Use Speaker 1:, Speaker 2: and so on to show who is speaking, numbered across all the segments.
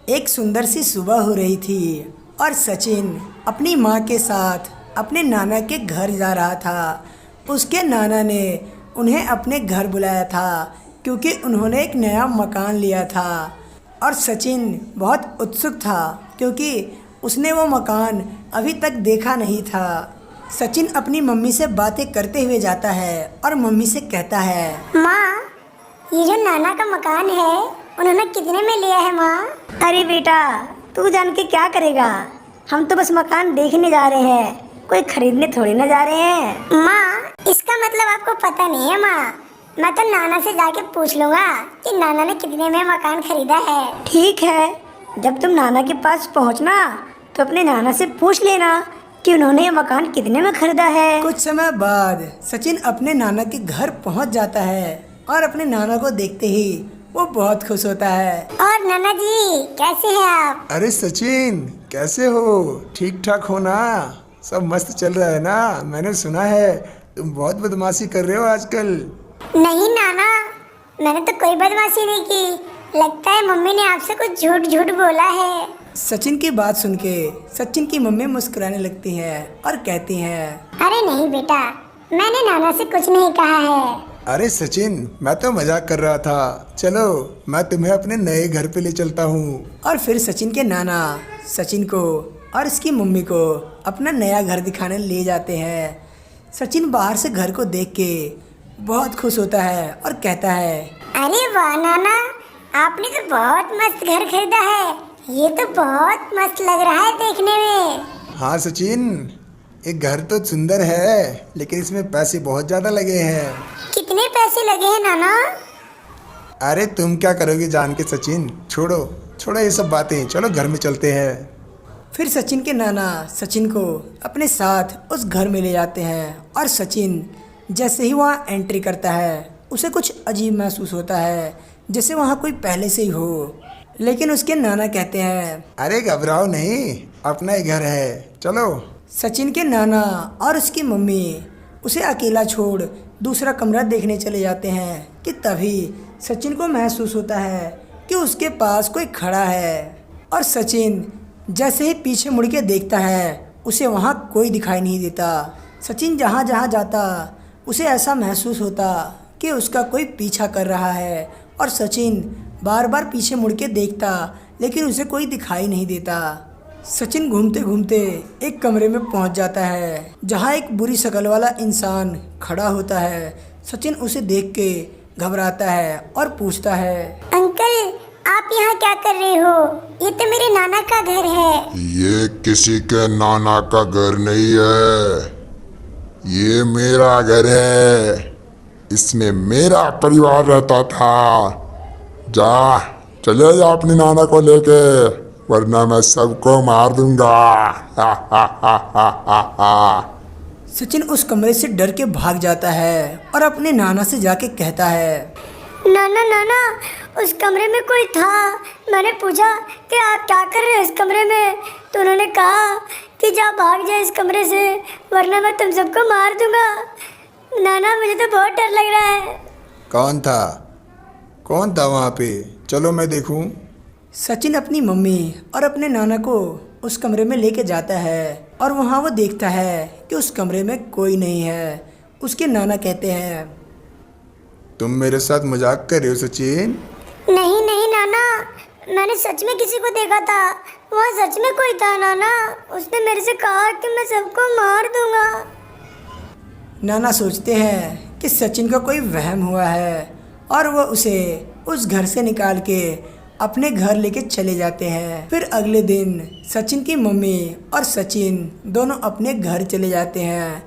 Speaker 1: एक सुंदर सी सुबह हो रही थी और सचिन अपनी माँ के साथ अपने नाना के घर जा रहा था। उसके नाना ने उन्हें अपने घर बुलाया था क्योंकि उन्होंने एक नया मकान लिया था और सचिन बहुत उत्सुक था क्योंकि उसने वो मकान अभी तक देखा नहीं था। सचिन अपनी मम्मी से बातें करते हुए जाता है और मम्मी से कहता है,
Speaker 2: माँ, ये जो नाना का मकान है उन्होंने कितने में लिया है माँ?
Speaker 3: अरे बेटा, तू जान के क्या करेगा। हम तो बस मकान देखने जा रहे हैं, कोई खरीदने थोड़ी ना जा रहे हैं।
Speaker 2: माँ, इसका मतलब आपको पता नहीं है माँ। मैं तो नाना से जाके पूछ लूँगा कि नाना ने कितने में मकान खरीदा है।
Speaker 3: ठीक है, जब तुम नाना के पास पहुँचना तो अपने नाना से पूछ लेना कि उन्होंने ये मकान कितने में खरीदा है।
Speaker 1: कुछ समय बाद सचिन अपने नाना के घर पहुंच जाता है और अपने नाना को देखते ही वो बहुत खुश होता है।
Speaker 2: और नाना जी, कैसे हैं आप?
Speaker 4: अरे सचिन, कैसे हो? ठीक ठाक हो ना? सब मस्त चल रहा है ना? मैंने सुना है तुम बहुत बदमाशी कर रहे हो आजकल।
Speaker 2: नहीं नाना, मैंने तो कोई बदमाशी नहीं की। लगता है मम्मी ने आपसे कुछ झूठ झूठ बोला है।
Speaker 1: सचिन की बात सुन के सचिन की मम्मी मुस्कुराने लगती हैं और कहती हैं,
Speaker 2: अरे नहीं बेटा, मैंने नाना से कुछ नहीं कहा है।
Speaker 4: अरे सचिन, मैं तो मजाक कर रहा था। चलो मैं तुम्हें अपने नए घर पे ले चलता हूँ।
Speaker 1: और फिर सचिन के नाना सचिन को और इसकी मम्मी को अपना नया घर दिखाने ले जाते हैं। सचिन बाहर से घर को देख के बहुत खुश होता है और कहता है,
Speaker 2: अरे वाह नाना, आपने तो बहुत मस्त घर खरीदा है। ये तो बहुत मस्त लग रहा है देखने में।
Speaker 4: हाँ सचिन, एक घर तो सुंदर है लेकिन इसमें पैसे बहुत ज़्यादा लगे हैं।
Speaker 2: कितने पैसे लगे हैं नाना?
Speaker 4: अरे तुम क्या करोगे जान के सचिन, छोड़ो छोड़ो ये सब बातें, चलो घर में चलते हैं।
Speaker 1: फिर सचिन के नाना सचिन को अपने साथ उस घर में ले जाते हैं और सचिन जैसे ही वहाँ एंट्री करता है उसे कुछ अजीब महसूस होता है, जैसे वहाँ कोई पहले से ही हो। लेकिन उसके नाना कहते हैं,
Speaker 4: अरे घबराओ नहीं, अपना ही घर है, चलो।
Speaker 1: सचिन के नाना और उसकी मम्मी उसे अकेला छोड़ दूसरा कमरा देखने चले जाते हैं कि तभी सचिन को महसूस होता है कि उसके पास कोई खड़ा है। और सचिन जैसे ही पीछे मुड़ के देखता है उसे वहाँ कोई दिखाई नहीं देता। सचिन जहाँ जहाँ जाता उसे ऐसा महसूस होता कि उसका कोई पीछा कर रहा है और सचिन बार बार पीछे मुड़ के देखता लेकिन उसे कोई दिखाई नहीं देता। सचिन घूमते घूमते एक कमरे में पहुंच जाता है जहां एक बुरी शक्ल वाला इंसान खड़ा होता है। सचिन उसे देख के घबराता है और पूछता है,
Speaker 2: अंकल, आप यहाँ क्या कर रहे हो? ये तो मेरे नाना का घर है।
Speaker 5: ये किसी के नाना का घर नहीं है, ये मेरा घर है। इसमें मेरा परिवार रहता था। जा, चले जा अपने नाना को लेके, वरना मैं सबको मार दूंगा। हा हा हा हा हा हा।
Speaker 1: सचिन उस कमरे से डर के भाग जाता है और अपने नाना से जाके कहता है,
Speaker 2: नाना नाना, उस कमरे में कोई था। मैंने पूछा कि आप क्या कर रहे हो इस कमरे में, तो उन्होंने कहा कि जा भाग जा इस कमरे से, वरना मैं तुम सबको मार दूंगा। नाना, मुझे तो बहुत डर लग रहा है।
Speaker 4: कौन था वहाँ पे? चलो मैं देखूं।
Speaker 1: सचिन अपनी मम्मी और अपने नाना को उस कमरे में लेके जाता है और वहाँ वो देखता है कि उस कमरे में कोई नहीं है। उसके नाना कहते हैं,
Speaker 4: तुम मेरे साथ मजाक कर रहे हो सचिन?
Speaker 2: नहीं नहीं नाना, मैंने सच में किसी को देखा था। वहाँ सच में कोई था नाना। उसने मेरे से कहा कि मैं सबको मार दूंगा।
Speaker 1: नाना सोचते हैं कि सचिन का कोई वहम हुआ है और वो उसे उस घर से निकाल के अपने घर लेके चले जाते हैं। फिर अगले दिन सचिन की मम्मी और सचिन दोनों अपने घर चले जाते हैं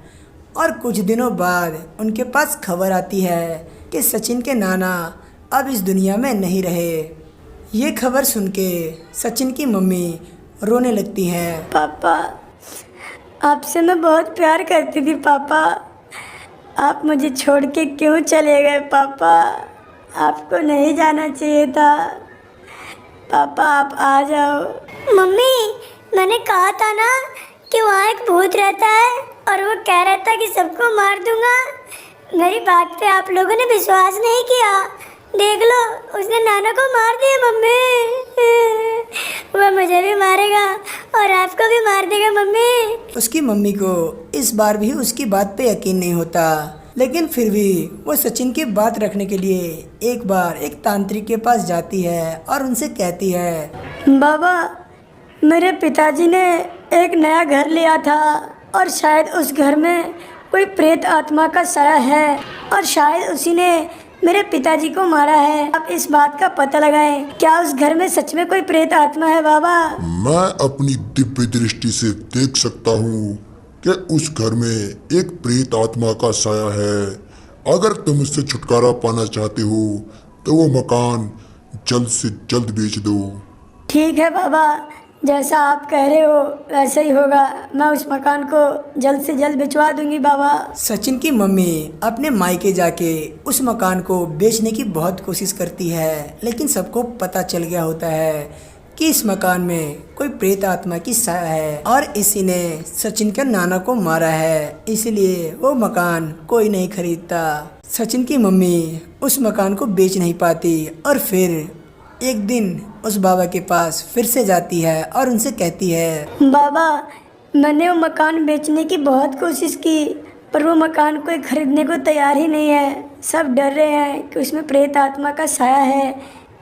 Speaker 1: और कुछ दिनों बाद उनके पास खबर आती है कि सचिन के नाना अब इस दुनिया में नहीं रहे। ये खबर सुन के सचिन की मम्मी रोने लगती हैं।
Speaker 3: पापा, आपसे मैं बहुत प्यार करती थी पापा। आप मुझे छोड़ के क्यों चले गए पापा? आपको नहीं जाना चाहिए था पापा, आप आ जाओ।
Speaker 2: मम्मी, मैंने कहा था ना कि वहाँ एक भूत रहता है और वो कह रहा था कि सबको मार दूंगा। मेरी बात पे आप लोगों ने विश्वास नहीं किया। देख लो, उसने नाना को मार दिया मम्मी। वह मुझे भी मारेगा और आपको भी मार देगा मम्मी।
Speaker 1: उसकी मम्मी को इस बार भी उसकी बात पे यकीन नहीं होता, लेकिन फिर भी वो सचिन की बात रखने के लिए एक बार एक तांत्रिक के पास जाती है और उनसे कहती है,
Speaker 3: बाबा, मेरे पिताजी ने एक नया घर लिया था और शायद उस घर में कोई प्रेत आत्मा का साया है और शायद उसी ने मेरे पिताजी को मारा है। आप इस बात का पता लगाएं, क्या उस घर में सच में कोई प्रेत आत्मा है बाबा?
Speaker 5: मैं अपनी दिव्य दृष्टि से देख सकता हूँ कि उस घर में एक प्रेत आत्मा का साया है। अगर तुम उससे छुटकारा पाना चाहते हो तो वो मकान जल्द से जल्द बेच दो।
Speaker 3: ठीक है बाबा, जैसा आप कह रहे हो वैसा ही होगा। मैं उस मकान को जल्द से जल्द भिजवा दूंगी बाबा।
Speaker 1: सचिन की मम्मी अपने मायके जाके उस मकान को बेचने की बहुत कोशिश करती है, लेकिन सबको पता चल गया होता है कि इस मकान में कोई प्रेत आत्मा की साया है और इसी ने सचिन के नाना को मारा है, इसलिए वो मकान कोई नहीं खरीदता। सचिन की मम्मी उस मकान को बेच नहीं पाती और फिर एक दिन उस बाबा के पास फिर से जाती है और उनसे कहती है,
Speaker 3: बाबा, मैंने वो मकान बेचने की बहुत कोशिश की पर वो मकान कोई खरीदने को तैयार ही नहीं है। सब डर रहे हैं कि उसमें प्रेत आत्मा का साया है,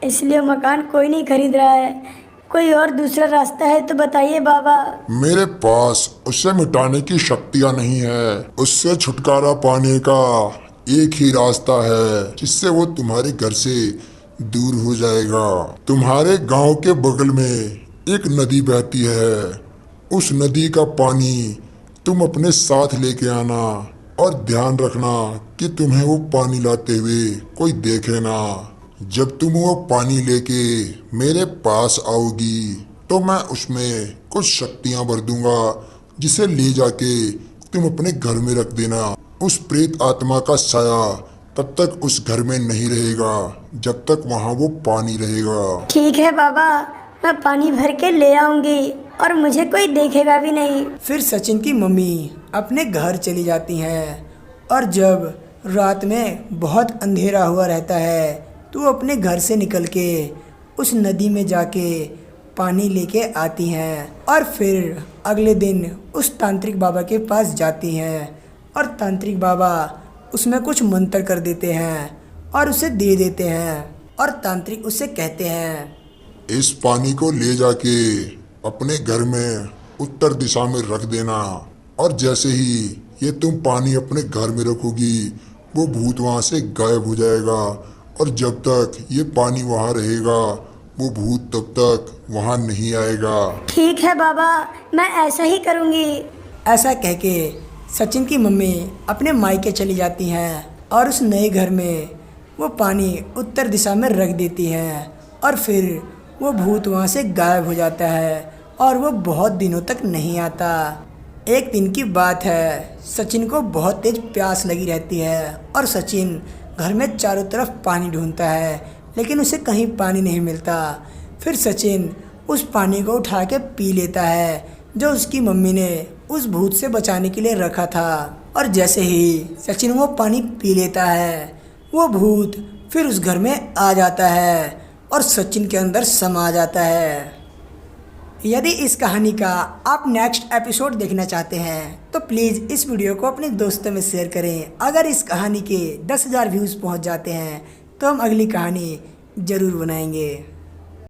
Speaker 3: इसलिए वो मकान कोई नहीं खरीद रहा है। कोई और दूसरा रास्ता है तो बताइए बाबा।
Speaker 5: मेरे पास उसे मिटाने की शक्तियाँ नहीं है। उससे छुटकारा पाने का एक ही रास्ता है जिससे वो तुम्हारे घर से दूर हो जाएगा। तुम्हारे गांव के बगल में एक नदी बहती है। उस नदी का पानी तुम अपने साथ लेके आना और ध्यान रखना कि तुम्हें वो पानी लाते हुए कोई देखे ना। जब तुम वो पानी लेके मेरे पास आओगी तो मैं उसमें कुछ शक्तियां भर दूंगा जिसे ले जाके तुम अपने घर में रख देना। उस प्रेत आत्मा का साया तब तक उस घर में नहीं रहेगा जब तक वहाँ वो पानी रहेगा।
Speaker 3: ठीक है बाबा, मैं पानी भर के ले आऊंगी और मुझे कोई देखेगा भी नहीं।
Speaker 1: फिर सचिन की मम्मी अपने घर चली जाती हैं और जब रात में बहुत अंधेरा हुआ रहता है तो वो अपने घर से निकल के उस नदी में जाके पानी लेके आती हैं और फिर अगले दिन उस तांत्रिक बाबा के पास जाती हैं और तांत्रिक बाबा उसमें कुछ मंत्र कर देते हैं और उसे दे देते हैं और तांत्रिक उससे कहते हैं,
Speaker 5: इस पानी को ले जाके अपने घर में उत्तर दिशा में रख देना और जैसे ही ये तुम पानी अपने घर में रखोगी वो भूत वहाँ से गायब हो जाएगा और जब तक ये पानी वहाँ रहेगा वो भूत तब तक वहाँ नहीं आएगा।
Speaker 3: ठीक है बाबा, मैं ऐसा ही करूँगी।
Speaker 1: ऐसा कह के सचिन की मम्मी अपने मायके चली जाती हैं और उस नए घर में वो पानी उत्तर दिशा में रख देती हैं और फिर वो भूत वहाँ से गायब हो जाता है और वो बहुत दिनों तक नहीं आता। एक दिन की बात है, सचिन को बहुत तेज प्यास लगी रहती है और सचिन घर में चारों तरफ पानी ढूंढता है लेकिन उसे कहीं पानी नहीं मिलता। फिर सचिन उस पानी को उठा के पी लेता है जो उसकी मम्मी ने उस भूत से बचाने के लिए रखा था और जैसे ही सचिन वो पानी पी लेता है वो भूत फिर उस घर में आ जाता है और सचिन के अंदर समा जाता है। यदि इस कहानी का आप नेक्स्ट एपिसोड देखना चाहते हैं तो प्लीज़ इस वीडियो को अपने दोस्तों में शेयर करें। अगर इस कहानी के 10,000 व्यूज़ पहुंच जाते हैं तो हम अगली कहानी ज़रूर बनाएंगे।